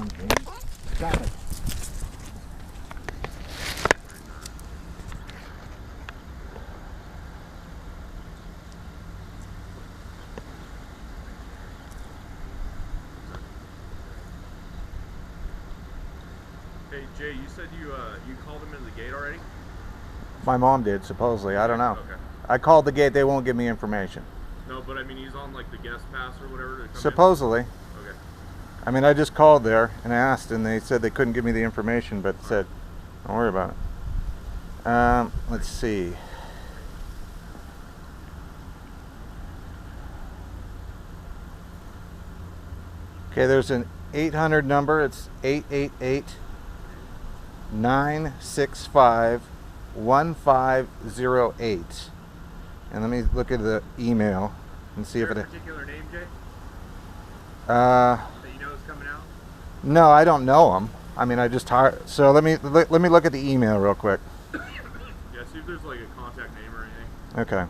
something. Stop it. Hey Jay, you said you called him into the gate already? My mom did, supposedly. I don't know. Okay. I called the gate. They won't give me information. No, but I mean he's on like the guest pass or whatever to come Supposedly. in? Okay. I mean, I just called there and asked, and they said they couldn't give me the information, but said, don't worry about it. Let's see. Okay, there's an 800 number. It's 888-965-1508. And let me look at the email and see if it. Is there a particular name, Jay? Uh, That you know is coming out? no, I don't know them. I mean, I just hired. So let me look at the email real quick. Yeah, see if there's like a contact name or anything. Okay.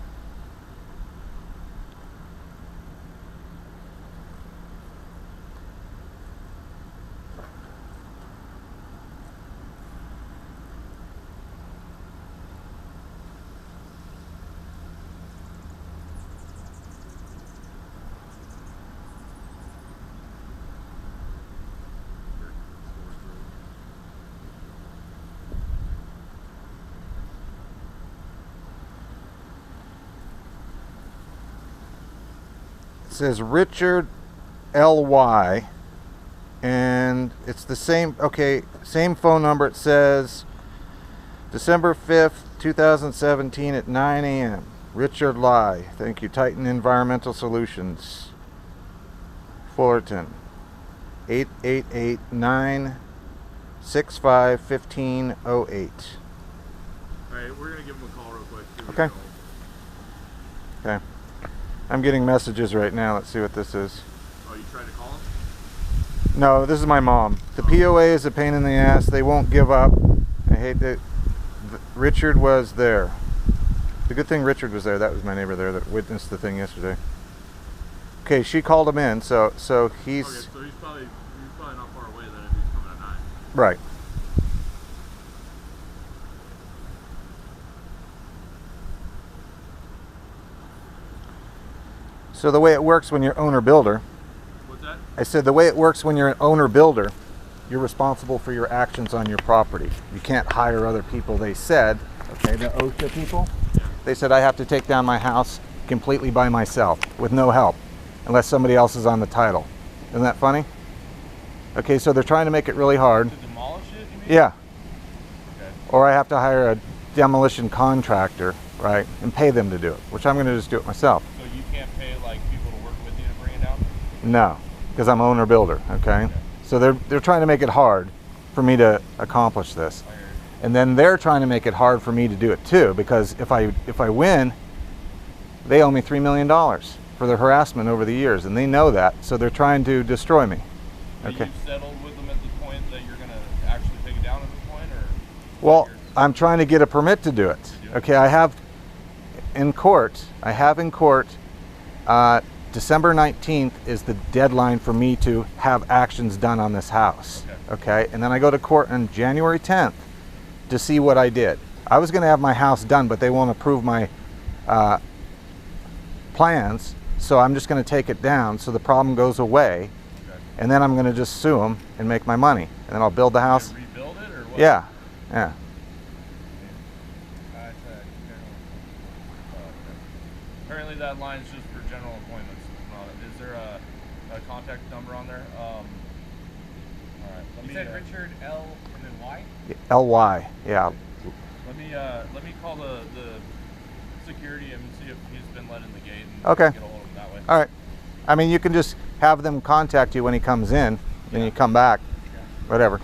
It says Richard L.Y. and it's the same, okay, same phone number. It says December 5th, 2017 at 9 a.m. Richard Lai. Thank you. Titan Environmental Solutions. Fullerton. 888-965-1508. Alright, we're gonna give him a call real quick. Okay. Okay. I'm getting messages right now. Let's see what this is. Oh, you tried to call him? No, this is my mom. The POA is a pain in the ass. They won't give up. I hate that. Richard was there. The good thing Richard was there. That was my neighbor there that witnessed the thing yesterday. Okay, she called him in, so he's... Okay, so he's probably not far away then if he's coming at 9. Right. So the way it works when you're owner-builder... What's that? I said the way it works when you're an owner-builder, you're responsible for your actions on your property. You can't hire other people. They said, okay, the OSHA people, they said I have to take down my house completely by myself with no help unless somebody else is on the title. Isn't that funny? Okay, so they're trying to make it really hard. To demolish it, you mean? Yeah. Okay. Or I have to hire a demolition contractor, right, and pay them to do it, which I'm going to just do it myself. So you can't pay like people to work with you to bring it down? No, because I'm owner-builder, okay? So they're trying to make it hard for me to accomplish this. And then they're trying to make it hard for me to do it too, because if I win, they owe me $3 million for their harassment over the years, and they know that, so they're trying to destroy me. Okay. Are you settled with them at the point that you're going to actually take it down at this point, or? Well, I'm trying to get a permit to do it. Okay, I have in court, December 19th is the deadline for me to have actions done on this house. Okay, and then I go to court on January 10th to see what I did. I was going to have my house done, but they won't approve my plans, so I'm just going to take it down so the problem goes away, and then I'm going to just sue them and make my money, and then I'll build the house. Rebuild it, or what? Yeah, yeah. Apparently that line's just for general appointments. Is there a contact number on there? All right. You said Richard L and then Y? L-Y, yeah. Let me call the security and see if he's been let in the gate and Okay. get a hold of him that way. All right. I mean, you can just have them contact you when he comes in, then you come back, whatever.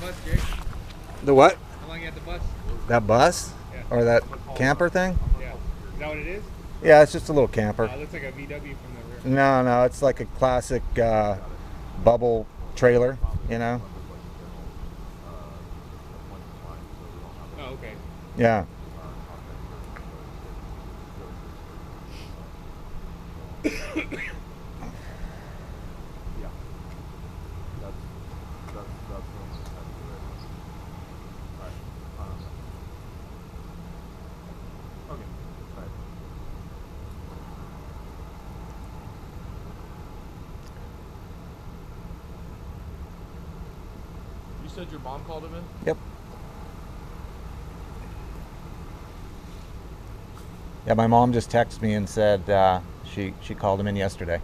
bus, Jake? The what? How long you had the bus? That bus? Yeah. Or that camper thing? Yeah. Is that what it is? Yeah, it's just a little camper. It looks like a VW from the rear. No, it's like a classic bubble trailer, you know? Oh, okay. Yeah. You said your mom called him in? Yep. Yeah, my mom just texted me and said she called him in yesterday.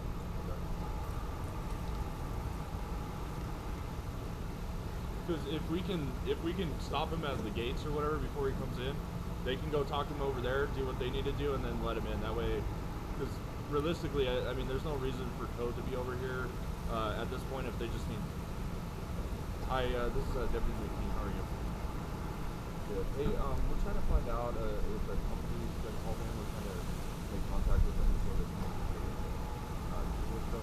Because if we can stop him at the gates or whatever before he comes in, they can go talk to him over there, do what they need to do, and then let him in. That way, because realistically, I mean, there's no reason for code to be over here at this point if they just need. This is Deputy McKean. How are you? Good. Hey, we're trying to find out if the company's been called in. We're trying to make contact with them before they come in. What's up?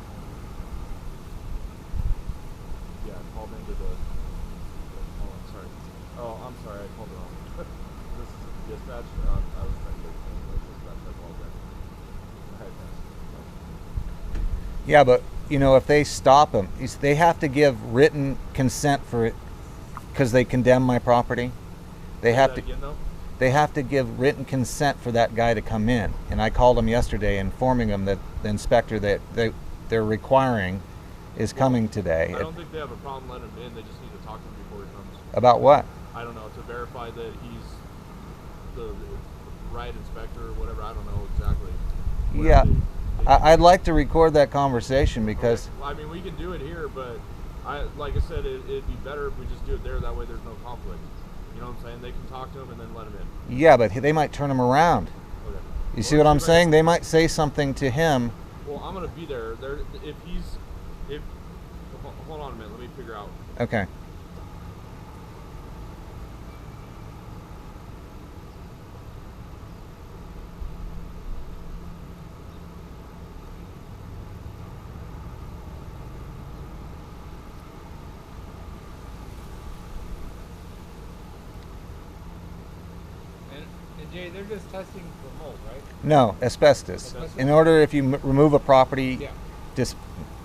Yeah, I called into the. Oh, I'm sorry. Oh, I'm sorry. I called it wrong. This is dispatch. I was trying to get dispatch. I apologize. Yeah, but you know, if they stop him, they have to give written consent for it because they condemn my property. They have to. Again, though? They have to give written consent for that guy to come in. And I called him yesterday, informing him that the inspector that they're requiring is coming today. I don't think they have a problem letting him in. They just need to talk to him before he comes. About what? I don't know, to verify that he's the right inspector or whatever. I don't know exactly. Yeah, I'd like to record that conversation because. Okay. Well, I mean, we can do it here, but like I said, it'd be better if we just do it there. That way, there's no conflict. You know what I'm saying? They can talk to him and then let him in. Yeah, but they might turn him around. Okay. You see what I'm saying? They might say something to him. Well, I'm gonna be there. Hold on a minute. Let me figure out. Okay. And Jay, they're just testing for mold, right? No, asbestos. In order, if you remove a property, Yeah. just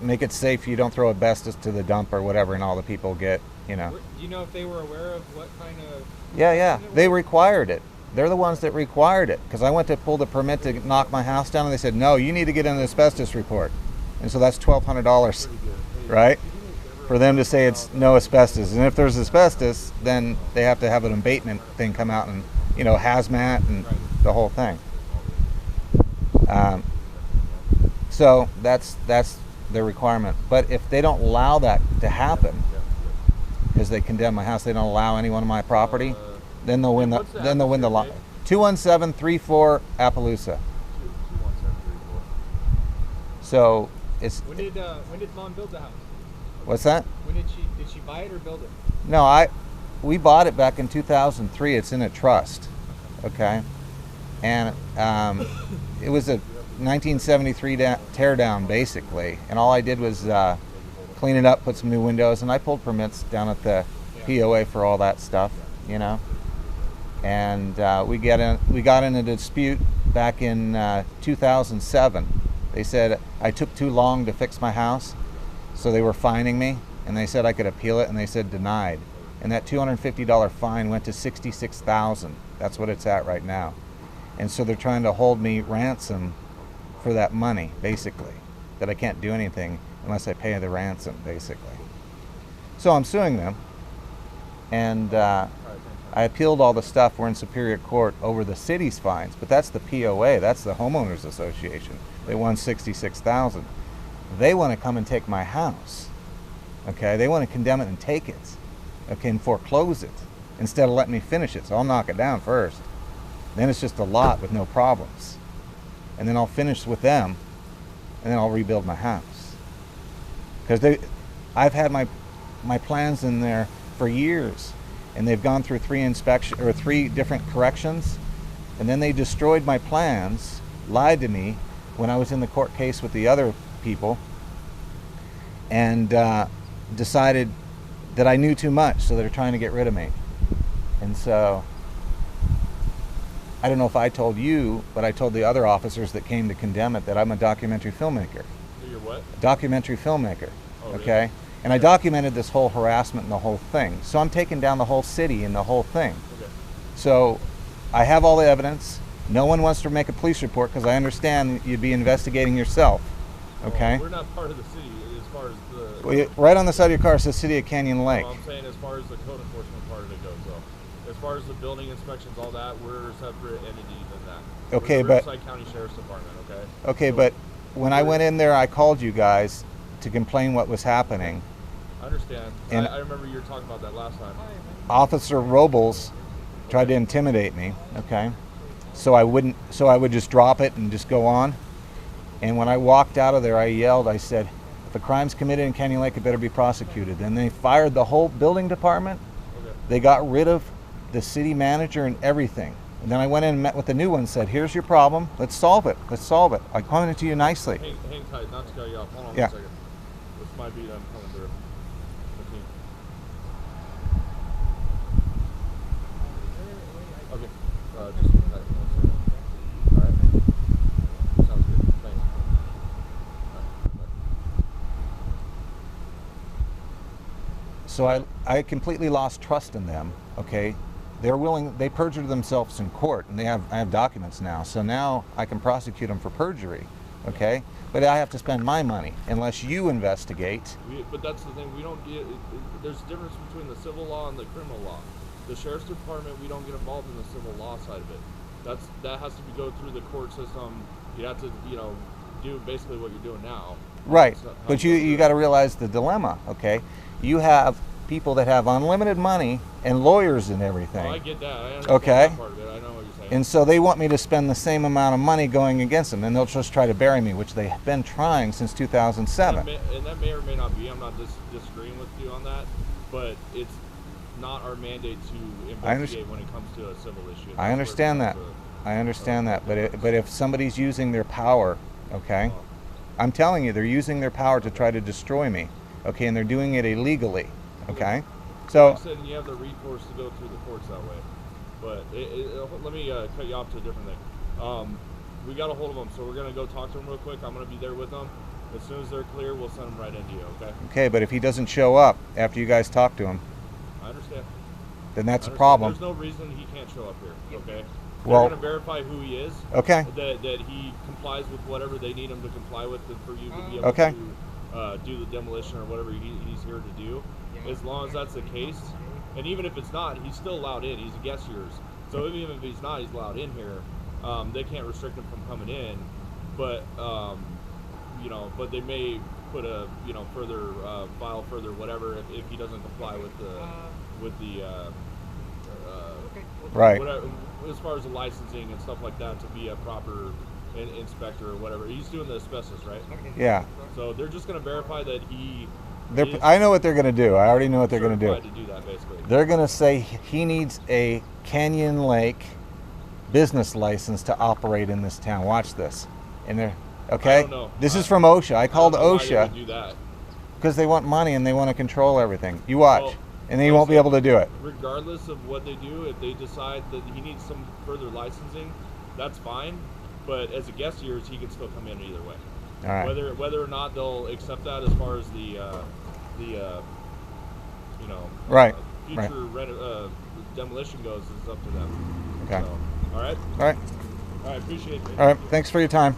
make it safe. You don't throw asbestos to the dump or whatever, and all the people get, you know. Do you know if they were aware of what kind of? Yeah. They required it. They're the ones that required it because I went to pull the permit to knock my house down, and they said, no, you need to get an asbestos report. And so that's $1,200, right? For them to say it's no asbestos. And if there's asbestos, then they have to have an abatement thing come out and, you know, hazmat and the whole thing. So that's their requirement. But if they don't allow that to happen, because they condemn my house, they don't allow anyone on my property, then they'll win the lot. 21734 Appaloosa. So it's. When did Mom build the house? What's that? When did she buy it or build it? No, we bought it back in 2003. It's in a trust, okay, and it was a 1973 tear down basically, and all I did was clean it up, put some new windows, and I pulled permits down at the POA for all that stuff, you know. And we got in a dispute back in 2007. They said I took too long to fix my house, so they were fining me, and they said I could appeal it, and they said denied. And that $250 fine went to $66,000. That's what it's at right now. And so they're trying to hold me ransom for that money, basically, that I can't do anything unless I pay the ransom, basically. So I'm suing them, and I appealed all the stuff. We're in Superior Court over the city's fines, but that's the POA, that's the Homeowners Association. They won $66,000. They want to come and take my house, okay? They want to condemn it and take it, okay, and foreclose it instead of letting me finish it. So I'll knock it down first. Then it's just a lot with no problems. And then I'll finish with them, and then I'll rebuild my house. Because I've had my plans in there for years, and they've gone through 3 different corrections, and then they destroyed my plans, lied to me when I was in the court case with the other people, and decided that I knew too much, so they're trying to get rid of me. And so I don't know if I told you, but I told the other officers that came to condemn it that I'm a documentary filmmaker. You're what? Documentary filmmaker. Oh, really? Okay? And I documented this whole harassment and the whole thing. So I'm taking down the whole city and the whole thing. Okay. So I have all the evidence. No one wants to make a police report because I understand you'd be investigating yourself. Okay? Well, we're not part of the city as far as the. Well, right on the side of your car it says City of Canyon Lake. I'm saying as far as the code enforcement part of it goes, though. As far as the building inspections, all that, we're a separate entity than that. Okay, we're the but- Riverside County Sheriff's Department. Okay. Okay, So but when I went in there, I called you guys to complain what was happening. I understand. and- I remember you were talking about that last time. Officer Robles tried to intimidate me, okay? So I would just drop it and just go on. And when I walked out of there, I yelled, I said, if a crime's committed in Canyon Lake, it better be prosecuted. Then they fired the whole building department. Okay. They got rid of the city manager and everything. And then I went in and met with the new one and said, here's your problem. Let's solve it. Let's solve it. I commented to you nicely. Hang tight, not to cut you off. Hold on Yeah. 1 second. This might be them coming through. Okay. Just hang tight. 1 second. All right. Sounds good. Thanks. All right. Bye. So I completely lost trust in them, okay? They perjured themselves in court, and I have documents now. So now I can prosecute them for perjury, okay? But I have to spend my money unless you investigate. But that's the thing. We don't get. There's a difference between the civil law and the criminal law. The sheriff's department, we don't get involved in the civil law side of it. That has to go through the court system. You have to, do basically what you're doing now. Right, That's how but it you goes. got to realize the dilemma, okay? You have people that have unlimited money and lawyers and everything. Oh, I get that. I understand Okay. that part of it. I know what you're saying. And so they want me to spend the same amount of money going against them, and they'll just try to bury me, which they have been trying since 2007. And that may or may not be. I'm not disagreeing with you on that, but it's not our mandate to investigate when it comes to a civil issue. I understand that. I understand that. But if somebody's using their power, okay, I'm telling you, they're using their power to try to destroy me, okay, and they're doing it illegally, okay? So, Like I said, you have the recourse to go through the courts that way. But let me cut you off to a different thing. We got a hold of them, so we're going to go talk to them real quick. I'm going to be there with them. As soon as they're clear, we'll send them right into you, okay? okay, but if he doesn't show up after you guys talk to him, I understand. then that's a I understand. problem. There's no reason he can't show up here, okay? Well- They're going to verify who he is. Okay. That he complies with whatever they need him to comply with for you to be able Okay. to do the demolition or whatever he's here to do. As long as that's the case, and even if it's not, he's still allowed in. He's a guest yours. So even if he's not, he's allowed in here. They can't restrict him from coming in, but but they may put a further file further whatever if he doesn't comply with the Right. whatever, as far as the licensing and stuff like that to be a proper inspector or whatever. He's doing the asbestos, right? Yeah. So they're just going to verify that he. is I know what they're going to do. I already know what they're going to do. certified to do that, basically. They're going to say he needs a Canyon Lake business license to operate in this town. Watch this. And they're okay. I don't know. This is from OSHA. I called I don't know why they OSHA would do that. because they want money and they want to control everything. You watch, Well, and then you won't be able to do it. Regardless of what they do, if they decide that he needs some further licensing, that's fine. But as a guest of yours, he can still come in either way. All right. Whether or not they'll accept that as far as the Right, future demolition goes is up to them. Okay. So, all right. All right. All right. Appreciate it. All right. Thanks for your time.